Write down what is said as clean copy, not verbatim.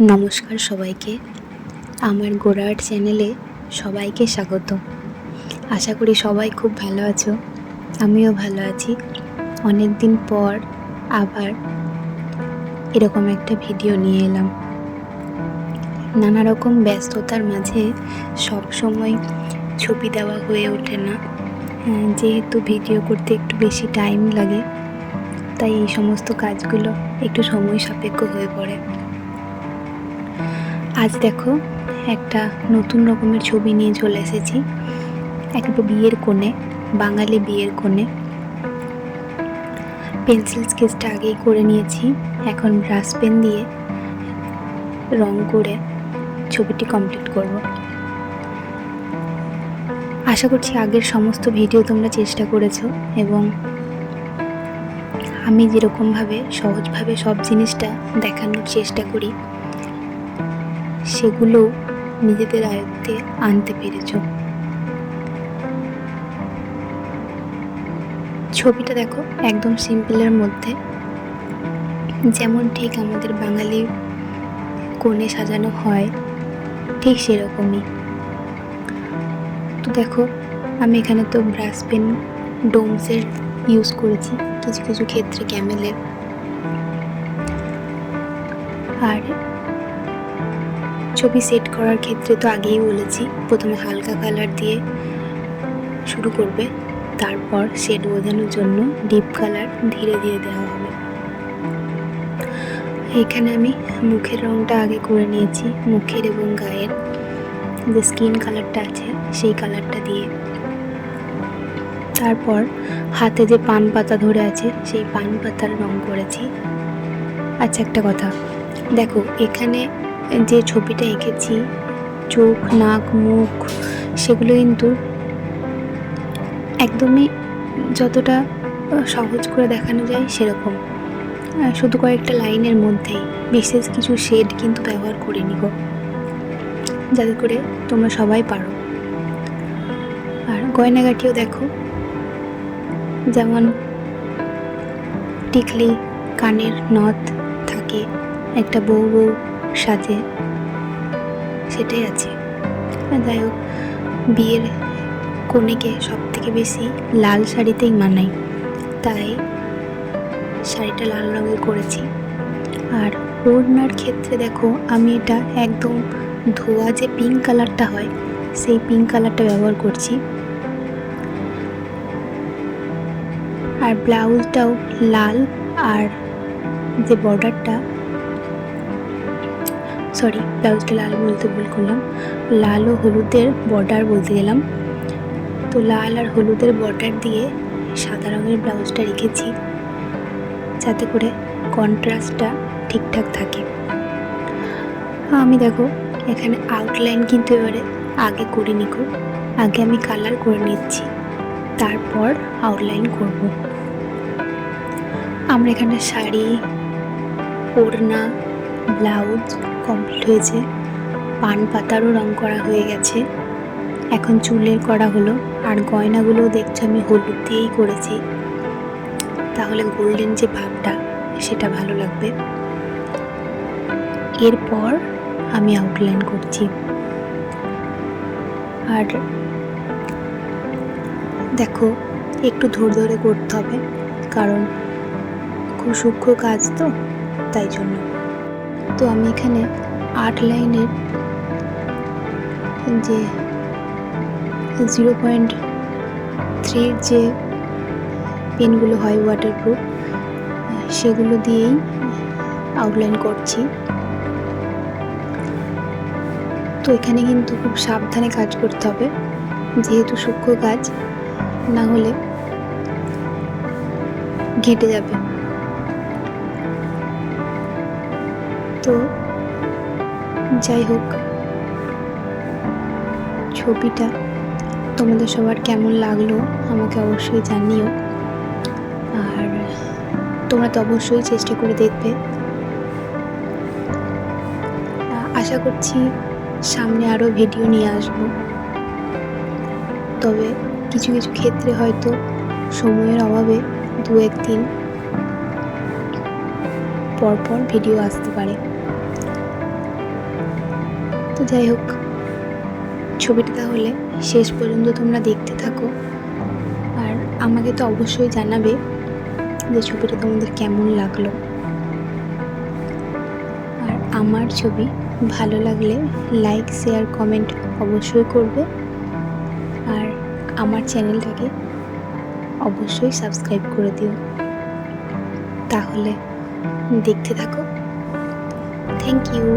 নমস্কার সবাইকে, আমার গোড়া আর্ট চ্যানেলে সবাইকে স্বাগত। আশা করি সবাই খুব ভালো আছো, আমিও ভালো আছি। অনেক দিন পর আবার এরকম একটা ভিডিও নিয়ে এলাম। নানা রকম ব্যস্ততার মাঝে সব সময় ছবি দেওয়া হয়ে ওঠে না, যেহেতু ভিডিও করতে একটু বেশি টাইম লাগে, তাই এই সমস্ত কাজগুলো একটু সময় সাপেক্ষ হয়ে পড়ে। আজ দেখো একটা নতুন রকমের ছবি নিয়ে চলে এসেছি। একটা বিয়ের কোণে, বাঙালি বিয়ের কোণে। পেন্সিল স্কেচটা আগেই করে নিয়েছি, এখন ব্রাশ পেন দিয়ে রং করে ছবিটি কমপ্লিট করব। আশা করছি আগের সমস্ত ভিডিও তোমরা চেষ্টা করেছো এবং আমি যেরকমভাবে সহজভাবে সব জিনিসটা দেখানোর চেষ্টা করি সেগুলো নিজেদের আয়ত্তে আনতে পেরেছ। ছবিটা দেখো একদম সিম্পলের মধ্যে, যেমন ঠিক আমাদের বাঙালি কোণে সাজানো হয় ঠিক সেরকমই। তো দেখো আমি এখানে তো ব্রাশ পেন ডোমসের ইউজ করেছি, কিছু কিছু ক্ষেত্রে ক্যামেলের। আর ছবি সেট করার ক্ষেত্রে তো আগেই বলেছি, প্রথমে হালকা কালার দিয়ে শুরু করবে, তারপর শেড বোঝানোর জন্য ডিপ কালার ধীরে ধীরে দেওয়া হবে। এখানে আমি মুখের রংটা আগে করে নিয়েছি, মুখের এবং গায়ের যে স্কিন কালারটা আছে সেই কালারটা দিয়ে। তারপর হাতে যে পান পাতা ধরে আছে সেই পান পাতার রং করেছি। আচ্ছা, একটা কথা দেখো, এখানে যে ছবিটা এঁকেছি চোখ, নাক, মুখ, সেগুলো কিন্তু একদমই যতটা সহজ করে দেখানো যায় সেরকম, শুধু কয়েকটা লাইনের মধ্যেই, বিশেষ কিছু শেড কিন্তু ব্যবহার করিনি গো, যাতে করে তোমরা সবাই পারো। আর গয়নাগাটিও দেখো, যেমন টিকলি, কানের নথ থাকে, একটা বউ বউ সাজে, সেটাই আছে। যাই হোক, বিয়ের কনেকে সব থেকে বেশি লাল শাড়িতেই মানায়, তাই শাড়িটা লাল রঙের করেছি। আর ওড়নার ক্ষেত্রে দেখো আমি এটা একদম ধোয়া যে পিঙ্ক কালারটা হয় সেই পিঙ্ক কালারটা ব্যবহার করছি। আর ব্লাউজটাও লাল, আর যে বর্ডারটা, ব্লাউজটা লাল বলতে ভুল করলাম, লাল ও হলুদের বর্ডার বলতে গেলাম। তো লাল আর হলুদের বর্ডার দিয়ে সাদা রঙের ব্লাউজটা রেখেছি, যাতে করে কন্ট্রাস্টটা ঠিকঠাক থাকে। আমি দেখো এখানে আউটলাইন কিন্তু এবারে আগে করে নিকো, আগে আমি কালার করে নিচ্ছি, তারপর আউটলাইন করব। আমরা এখানে শাড়ি, ওড়না, ব্লাউজ কমপ্লিট হয়েছে, পান পাতারও রং করা হয়ে গেছে, এখন চুলের করা হলো। আর গয়নাগুলোও দেখছো আমি হলুদ দিয়েই করেছি, তাহলে গোল্ডেন যে ভাবটা সেটা ভালো লাগবে। এরপর আমি আউটলাইন করছি। আর দেখো একটু ধরে ধরে করতে হবে, কারণ খুব সূক্ষ্ম কাজ তো, তাই জন্য। তো আমি এখানে 8 লাইনের যে 0.3 যে পেনগুলো হয় ওয়াটারপ্রুফ, সেগুলো দিয়েই আউটলাইন করছি। তো এখানে কিন্তু খুব সাবধানে কাজ করতে হবে, যেহেতু সূক্ষ্ম কাজ, না হলে ঘেঁটে যাবে। তো যাই হোক, ছবিটা তোমাদের সবার কেমন লাগলো আমাকে অবশ্যই জানিও। আর তোমরা তো অবশ্যই চেষ্টা করে দেখবে। আশা করছি সামনে আরও ভিডিও নিয়ে আসবো, তবে কিছু কিছু ক্ষেত্রে হয়তো সময়ের অভাবে 2-1 দিন পর পর ভিডিও আসতে পারে। তো যাই হোক, ছবিটা তাহলে শেষ পর্যন্ত তোমরা দেখতে থাকো, আর আমাকে তো অবশ্যই জানাবে যে ছবিটা তোমাদের কেমন লাগলো। আর আমার ছবি ভালো লাগলে লাইক, শেয়ার, কমেন্ট অবশ্যই করবে, আর আমার চ্যানেলটাকে অবশ্যই সাবস্ক্রাইব করে দিও। তাহলে দেখতে থাকো। Thank you.